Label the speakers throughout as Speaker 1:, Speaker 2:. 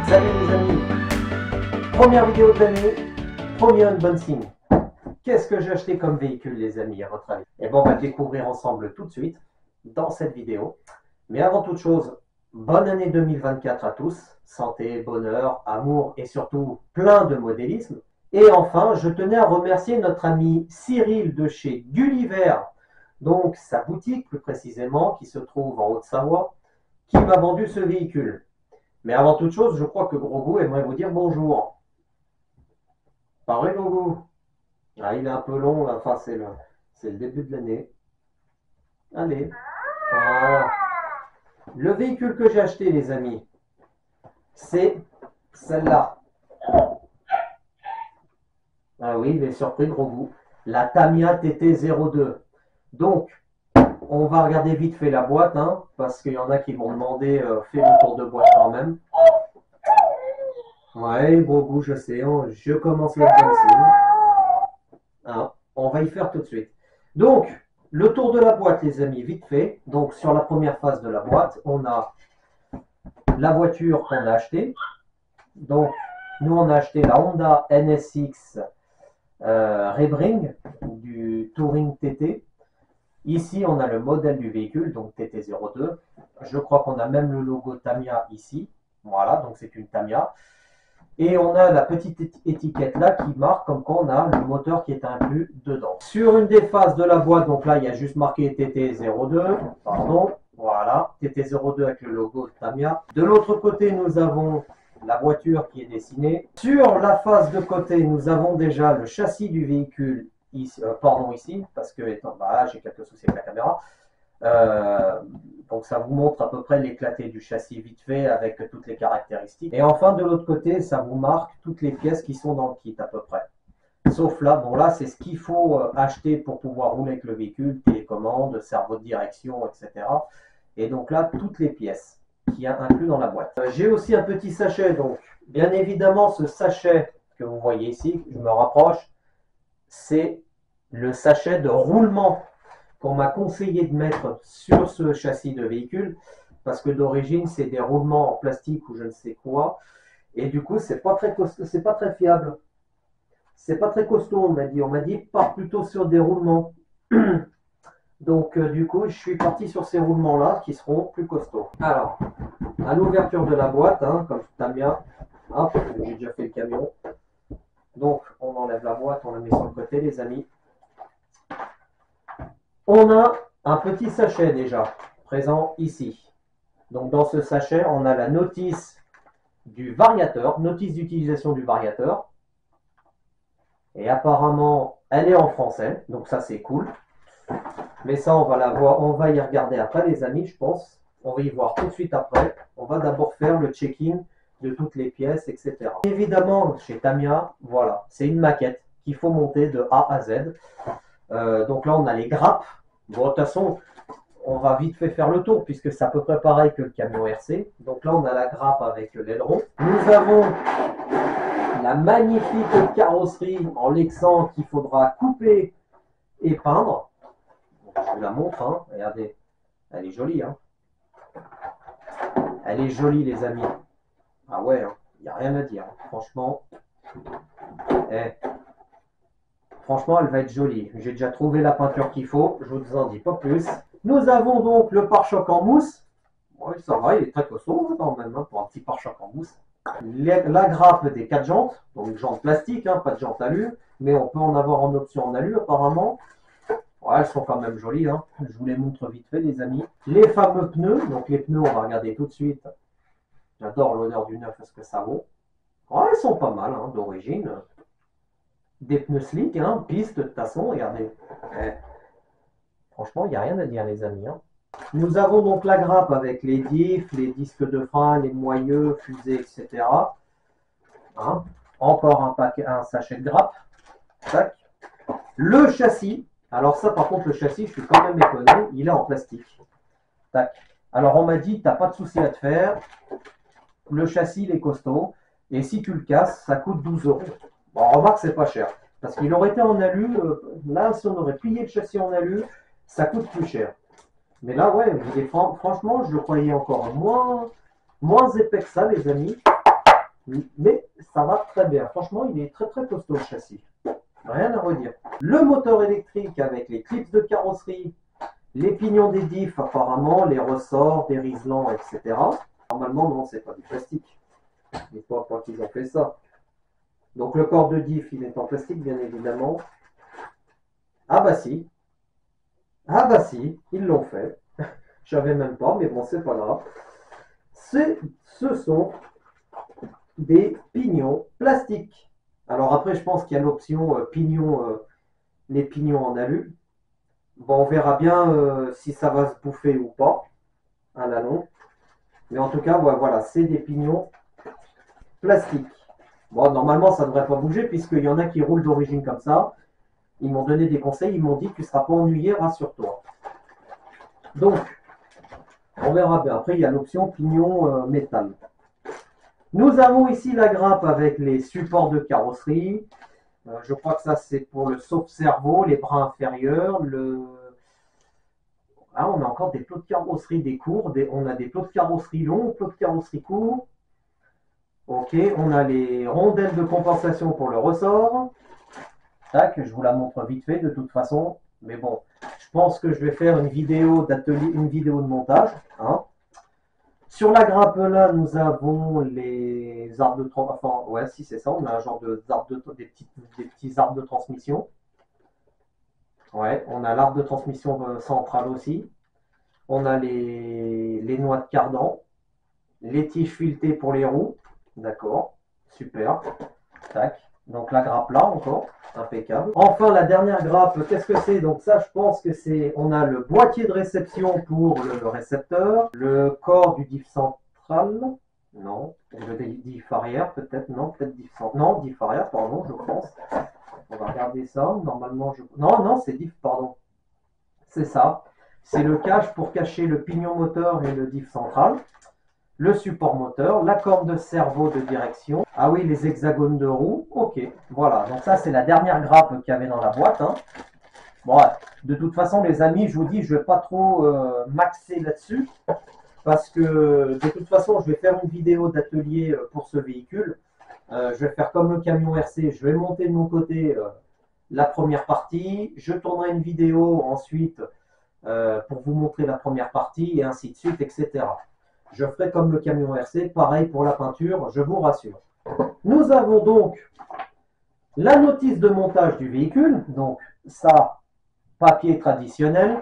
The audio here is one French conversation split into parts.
Speaker 1: Salut les amis, première vidéo de l'année, premier unboxing. Qu'est-ce que j'ai acheté comme véhicule les amis à votre avis? Et bon, on va le découvrir ensemble tout de suite dans cette vidéo. Mais avant toute chose, bonne année 2024 à tous. Santé, bonheur, amour et surtout plein de modélisme. Et enfin, je tenais à remercier notre ami Cyril de chez Gulliver, donc sa boutique plus précisément, qui se trouve en Haute-Savoie, qui m'a vendu ce véhicule. Mais avant toute chose, je crois que Grogu aimerait vous dire bonjour. Pareil Grogu. Ah, il est un peu long, enfin c'est le début de l'année. Allez. Voilà. Le véhicule que j'ai acheté les amis, c'est celle-là. Ah oui, il est surpris Grogu. La Tamiya TT02. Donc, on va regarder vite fait la boîte, hein, parce qu'il y en a qui vont demander, fais le tour de boîte quand même. Ouais, Grogu, je sais, je commence le unboxing. Hein, on va y faire tout de suite. Donc, le tour de la boîte, les amis, vite fait. Donc, sur la première phase de la boîte, on a la voiture qu'on a achetée. Donc, nous, on a acheté la Honda NSX Rebring du Touring TT. Ici, on a le modèle du véhicule, donc TT02. Je crois qu'on a même le logo Tamiya ici. Voilà, donc c'est une Tamiya. Et on a la petite étiquette là qui marque comme quoi on a le moteur qui est inclus dedans. Sur une des faces de la boîte, donc là il y a juste marqué TT02, pardon, voilà, TT02 avec le logo Tamiya. De l'autre côté, nous avons la voiture qui est dessinée. Sur la face de côté, nous avons déjà le châssis du véhicule, ici, ici, parce que bah, j'ai quelques soucis avec la caméra. Donc ça vous montre à peu près l'éclaté du châssis vite fait avec toutes les caractéristiques. Et enfin de l'autre côté, ça vous marque toutes les pièces qui sont dans le kit à peu près. Sauf là, bon là c'est ce qu'il faut acheter pour pouvoir rouler avec le véhicule, télécommande, cerveau de direction, etc. Et donc là, toutes les pièces qu'il y a inclus dans la boîte. J'ai aussi un petit sachet, donc bien évidemment ce sachet que vous voyez ici, je me rapproche, c'est le sachet de roulement qu'on m'a conseillé de mettre sur ce châssis de véhicule parce que d'origine c'est des roulements en plastique ou je ne sais quoi et du coup c'est pas très costaud, c'est pas très fiable, c'est pas très costaud. On m'a dit pars plutôt sur des roulements. Donc du coup je suis parti sur ces roulements là qui seront plus costauds. Alors à l'ouverture de la boîte, hein, comme Tamiya, hop, j'ai déjà fait le camion, donc on enlève la boîte, on la met sur le côté les amis. On a un petit sachet déjà présent ici. Donc dans ce sachet, on a la notice du variateur, notice d'utilisation du variateur. Et apparemment, elle est en français, donc ça c'est cool. Mais ça, on va la voir, on va y regarder après les amis, je pense. On va y voir tout de suite après. On va d'abord faire le checking de toutes les pièces, etc. Évidemment, chez Tamiya, voilà, c'est une maquette qu'il faut monter de A à Z. Donc là, on a les grappes. Bon, de toute façon, on va vite fait faire le tour puisque c'est à peu près pareil que le camion RC. Donc là, on a la grappe avec l'aileron. Nous avons la magnifique carrosserie en Lexan qu'il faudra couper et peindre. Donc, je vous la montre, hein. Regardez, elle est jolie. Hein. Elle est jolie, les amis. Ah ouais, il n'y a rien à dire. Franchement, franchement, elle va être jolie. J'ai déjà trouvé la peinture qu'il faut. Je vous en dis pas plus. Nous avons donc le pare-choc en mousse. Oui, ça va, il est très costaud quand même, hein, pour un petit pare-choc en mousse. La grappe des 4 jantes, donc jantes plastiques, hein, pas de jantes alu, mais on peut en avoir en option en alu apparemment. Ouais, elles sont quand même jolies, hein. Je vous les montre vite fait les amis. Les fameux pneus, donc les pneus on va regarder tout de suite. J'adore l'odeur du neuf, est-ce que ça vaut? Ouais, elles sont pas mal, hein, d'origine. Des pneus slick, hein, piste de toute façon, regardez. Franchement, il n'y a rien à dire les amis. Hein. Nous avons donc la grappe avec les diffs, les disques de frein, les moyeux, fusées, etc. Hein. Encore un sachet de grappe. Tac. Le châssis. Alors ça, par contre, le châssis, je suis quand même étonné, il est en plastique. Tac. Alors on m'a dit, t'as pas de souci à te faire. Le châssis, il est costaud. Et si tu le casses, ça coûte 12 €. Bon, remarque, c'est pas cher. Parce qu'il aurait été en alu, là, si on aurait plié le châssis en alu, ça coûte plus cher. Mais là, ouais, franchement, je le croyais encore moins épais que ça, les amis. Mais ça va très bien. Franchement, il est très très costaud le châssis. Rien à redire. Le moteur électrique avec les clips de carrosserie, les pignons des diffs apparemment, les ressorts, des riselants, etc. Normalement, non, c'est pas du plastique. Je ne sais pas qu'ils ont fait ça. Donc le corps de diff, il est en plastique, bien évidemment. Ah bah si. Ah bah si, ils l'ont fait. Je savais même pas, mais bon, c'est pas grave. Ce sont des pignons plastiques. Alors après, je pense qu'il y a l'option les pignons en alu. Bon, on verra bien si ça va se bouffer ou pas à la longue. Mais en tout cas, ouais, voilà, c'est des pignons plastiques. Bon, normalement, ça ne devrait pas bouger puisqu'il y en a qui roulent d'origine comme ça. Ils m'ont donné des conseils, ils m'ont dit que tu ne seras pas ennuyé, rassure-toi. Donc, on verra bien. Après, il y a l'option pignon métal. Nous avons ici la grappe avec les supports de carrosserie. Je crois que ça, c'est pour le sauve-cerveau, les bras inférieurs. Ah, on a encore des plots de carrosserie des courts. On a des plots de carrosserie longs, plots de carrosserie courts. Ok, on a les rondelles de compensation pour le ressort. Tac, je vous la montre vite fait de toute façon. Mais bon, je pense que je vais faire une vidéo d'atelier, une vidéo de montage. Hein. Sur la grappe là, nous avons les arbres de transmission. Enfin, ouais, si c'est ça, on a un genre des petits arbres de transmission. Ouais, on a l'arbre de transmission centrale aussi. On a les noix de cardan, les tiges filetées pour les roues. D'accord, super. Tac. Donc la grappe là encore, impeccable. Enfin la dernière grappe, qu'est-ce que c'est? Donc ça je pense que c'est, on a le boîtier de réception pour le récepteur, le corps du diff central, non, le diff arrière peut-être, non, peut-être diff central, non, diff arrière, pardon, je pense. On va regarder ça, normalement je... Non, non, c'est diff, pardon. C'est ça. C'est le cache pour cacher le pignon moteur et le diff central. Le support moteur, la corde de servo de direction. Ah oui, les hexagones de roue. Ok, voilà. Donc ça, c'est la dernière grappe qu'il y avait dans la boîte. Hein. Bon, de toute façon, les amis, je vous dis, je ne vais pas trop maxer là-dessus. Parce que de toute façon, je vais faire une vidéo d'atelier pour ce véhicule. Je vais faire comme le camion RC. Je vais monter de mon côté la première partie. Je tournerai une vidéo ensuite pour vous montrer la première partie et ainsi de suite, etc. Je ferai comme le camion RC, pareil pour la peinture, je vous rassure. Nous avons donc la notice de montage du véhicule, donc ça, papier traditionnel.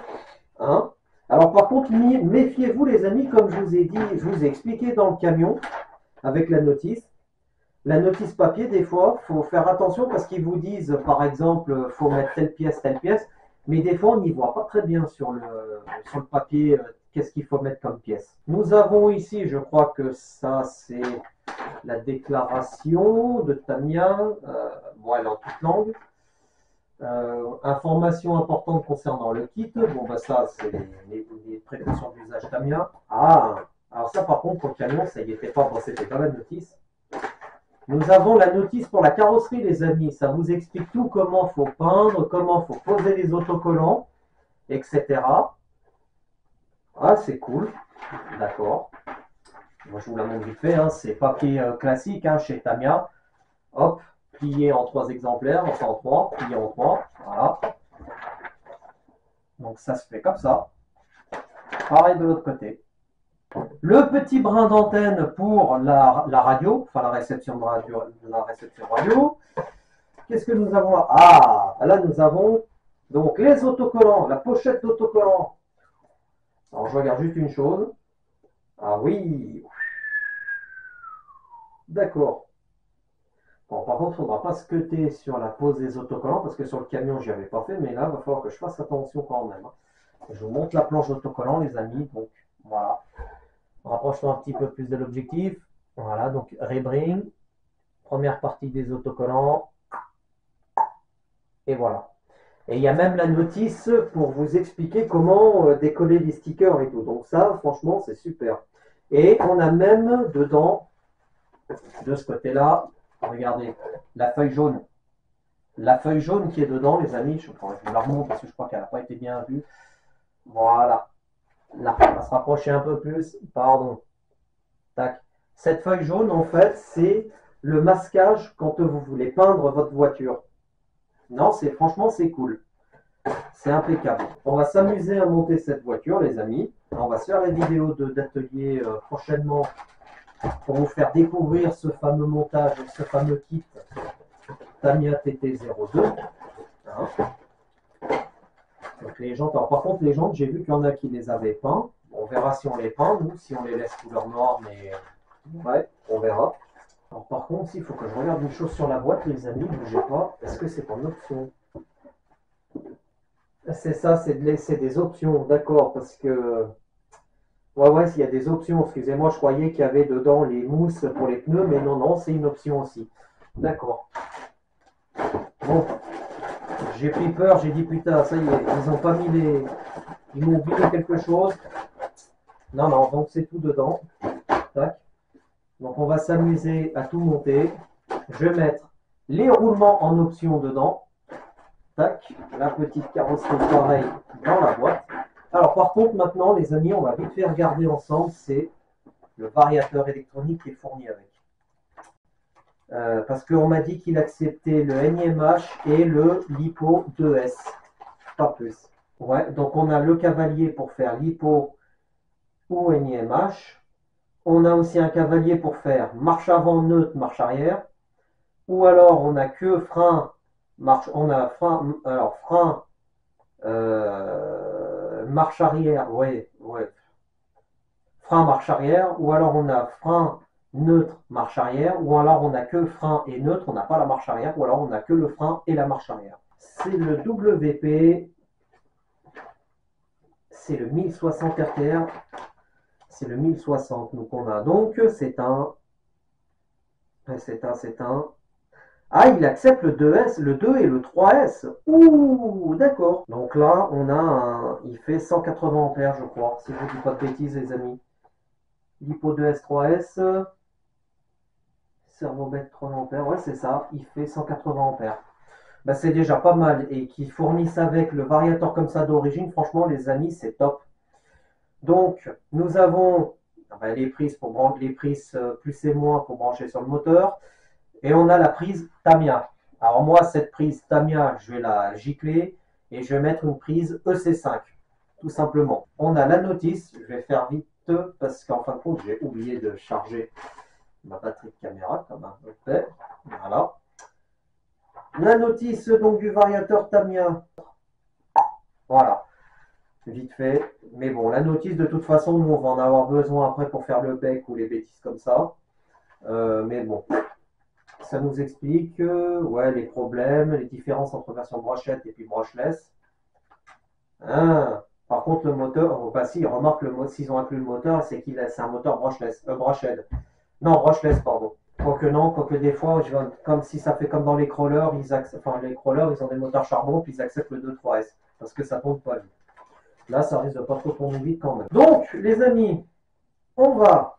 Speaker 1: Hein. Alors par contre, méfiez-vous les amis, comme je vous ai dit, je vous ai expliqué dans le camion avec la notice. La notice papier, des fois, il faut faire attention parce qu'ils vous disent, par exemple, il faut mettre telle pièce, mais des fois, on n'y voit pas très bien sur le papier qu'est-ce qu'il faut mettre comme pièce. Nous avons ici, je crois que ça, c'est la déclaration de Tamia. Bon, elle est en toute langue. Informations importantes concernant le kit. Bon, bah ça, c'est les précautions d'usage Tamia. Ah, alors ça, par contre, pour le camion, ça y était pas. Bon, c'était pas la notice. Nous avons la notice pour la carrosserie, les amis. Ça vous explique tout, comment il faut peindre, comment il faut poser les autocollants, etc. Ah, c'est cool. D'accord. Moi, je vous la montre vite fait. Hein. C'est papier classique hein, chez Tamia. Hop, plié en 3 exemplaires, enfin en 3, plié en 3. Voilà. Donc ça se fait comme ça. Pareil de l'autre côté. Le petit brin d'antenne pour la radio, enfin la réception radio. Qu'est-ce que nous avons là? Ah, là nous avons donc les autocollants, la pochette d'autocollants. Alors je regarde juste une chose. Ah oui. D'accord. Bon, par contre, il ne faudra pas se cuter sur la pose des autocollants parce que sur le camion, je n'y avais pas fait, mais là, il va falloir que je fasse attention quand même. Hein. Je vous montre la planche d'autocollants, les amis. Donc voilà. Rapproche-toi un petit peu plus de l'objectif. Voilà, donc rebring, première partie des autocollants. Et voilà. Et il y a même la notice pour vous expliquer comment décoller les stickers et tout. Donc ça, franchement, c'est super. Et on a même dedans, de ce côté-là, regardez, la feuille jaune. La feuille jaune qui est dedans, les amis, je vous la remonte parce que je crois qu'elle n'a pas été bien vue. Voilà. Là, on va se rapprocher un peu plus. Pardon. Tac. Cette feuille jaune, en fait, c'est le masquage quand vous voulez peindre votre voiture. Non, franchement, c'est cool. C'est impeccable. On va s'amuser à monter cette voiture, les amis. On va se faire la vidéo d'atelier prochainement pour vous faire découvrir ce fameux montage, ce fameux kit Tamiya TT02. Hein. Donc les jantes, alors par contre les jantes, j'ai vu qu'il y en a qui les avaient peints. On verra si on les peint, nous, si on les laisse couleur noire, mais ouais, on verra. Alors par contre, il faut que je regarde une chose sur la boîte, les amis, bougez pas. Est-ce que c'est en option? C'est ça, c'est des options, d'accord, parce que... Ouais, il y a des options, excusez-moi, je croyais qu'il y avait dedans les mousses pour les pneus, mais non, non, c'est une option aussi. D'accord. Bon, j'ai pris peur, j'ai dit putain, ça y est, ils ont pas mis les... Ils m'ont oublié quelque chose. Non, non, donc c'est tout dedans. Tac. Donc on va s'amuser à tout monter. Je vais mettre les roulements en option dedans. Tac. La petite carrosserie pareil dans la boîte. Alors par contre maintenant les amis, on va vite fait regarder ensemble, c'est le variateur électronique qui est fourni avec. Parce qu'on m'a dit qu'il acceptait le NIMH et le LiPo 2S. Pas plus. Ouais, donc on a le cavalier pour faire LiPo ou NIMH. On a aussi un cavalier pour faire marche avant neutre, marche arrière. Ou alors on a que frein, marche, on a frein, alors frein, marche arrière, ouais, frein, marche arrière. Ou alors on a frein, neutre, marche arrière. Ou alors on a que frein et neutre, on n'a pas la marche arrière. Ou alors on a que le frein et la marche arrière. C'est le WP, c'est le 1060 RTR. C'est le 1060 donc on a donc c'est un ah il accepte le 2S, le 2 et le 3S. Ouh d'accord. Donc là on a il fait 180 ampères je crois, si je ne dis pas de bêtises les amis. Lipo 2S 3S, Servobet 3 ampères, ouais c'est ça, il fait 180 ampères. Bah, c'est déjà pas mal et qu'ils fournissent avec le variateur comme ça d'origine, franchement les amis c'est top. Donc, nous avons les prises pour les prises plus et moins pour brancher sur le moteur. Et on a la prise Tamiya. Alors moi, cette prise Tamiya, je vais la gicler et je vais mettre une prise EC5, tout simplement. On a la notice, je vais faire vite parce qu'en fin de compte, j'ai oublié de charger ma batterie de caméra comme un fait. Voilà. La notice donc du variateur Tamiya. Voilà. Vite fait. Mais bon, la notice, de toute façon, nous, on va en avoir besoin après pour faire le bec ou les bêtises comme ça. Mais bon, ça nous explique ouais, les problèmes, les différences entre version brochette et puis brushless. Hein. Par contre, le moteur, bah si, remarque, s'ils ont inclus le moteur, c'est un moteur brushless, brushed. Non, brushless, pardon. Quoique non, quoique des fois, comme si ça fait comme dans les crawlers, les crawlers, ils ont des moteurs charbon, puis ils acceptent le 2.3S, parce que ça tombe pas vite. Là, ça risque de pas trop tourner vite quand même. Donc, les amis, on va,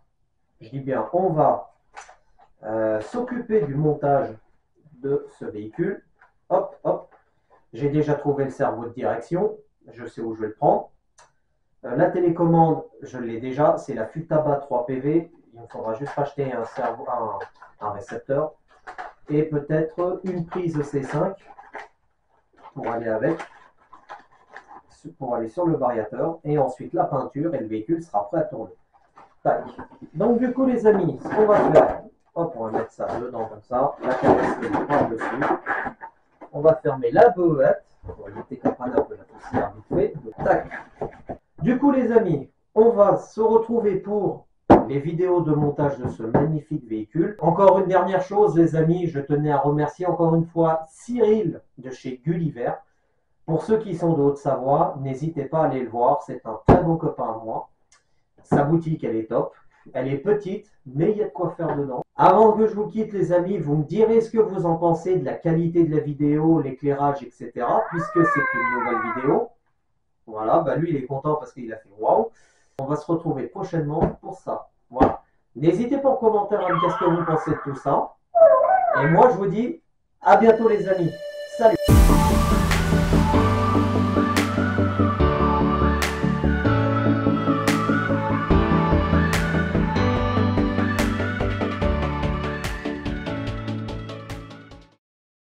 Speaker 1: je dis bien, on va s'occuper du montage de ce véhicule. Hop, hop. J'ai déjà trouvé le cerveau de direction. Je sais où je vais le prendre. La télécommande, je l'ai déjà. C'est la Futaba 3PV. Il me faudra juste acheter un récepteur. Et peut-être une prise C5 pour aller avec. Pour aller sur le variateur et ensuite la peinture et le véhicule sera prêt à tourner. Tac. Donc du coup les amis, ce qu'on va faire, hop, on va mettre ça dedans comme ça, la carrosserie par-dessus, on va fermer la boîte, on va éviter qu'elle prenne un peu la poussière vite fait, tac. Du coup les amis, on va se retrouver pour les vidéos de montage de ce magnifique véhicule. Encore une dernière chose les amis, je tenais à remercier encore une fois Cyril de chez Gulliver. Pour ceux qui sont de Haute-Savoie, n'hésitez pas à aller le voir, c'est un très bon copain à moi. Sa boutique, elle est top. Elle est petite, mais il y a de quoi faire dedans. Avant que je vous quitte, les amis, vous me direz ce que vous en pensez de la qualité de la vidéo, l'éclairage, etc. Puisque c'est une nouvelle vidéo. Voilà, bah lui, il est content parce qu'il a fait waouh. On va se retrouver prochainement pour ça. Voilà. N'hésitez pas en commentaire à me dire ce que vous pensez de tout ça. Et moi, je vous dis à bientôt, les amis.